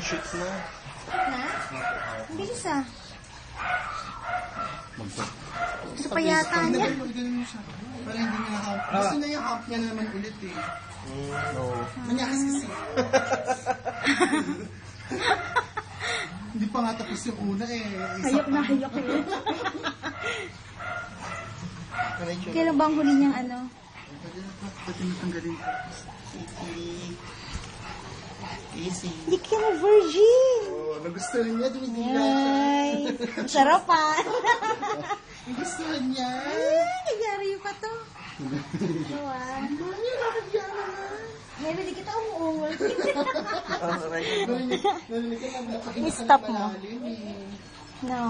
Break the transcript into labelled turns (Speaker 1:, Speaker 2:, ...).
Speaker 1: shoot na.
Speaker 2: Na? Ang bilis ah. Gusto pa yata niya.
Speaker 3: Ganun mo siya. Para hindi niya na-hump. Gusto niya yung hump niya naman ulit eh.
Speaker 1: No.
Speaker 3: Manyakas kasi. Hindi pa nga tapos yung una eh.
Speaker 2: Hayok na hayok eh. Kailan bang huli niyang ano?
Speaker 3: Pati natanggalin ko. Easy.
Speaker 2: Hindi ka na virgin.
Speaker 3: Oh, nagustuhan niya. Dumidila siya.
Speaker 2: Ay, sarap ah.
Speaker 3: Nagustuhan niya.
Speaker 2: Ay, nagyari pa to. Gawa.
Speaker 3: Mami, nakagyan na.
Speaker 2: Ngayon, hindi kita umuungol.
Speaker 3: Narinig ka lang.
Speaker 2: I-stop mo.
Speaker 3: Napakalalim eh.
Speaker 2: No.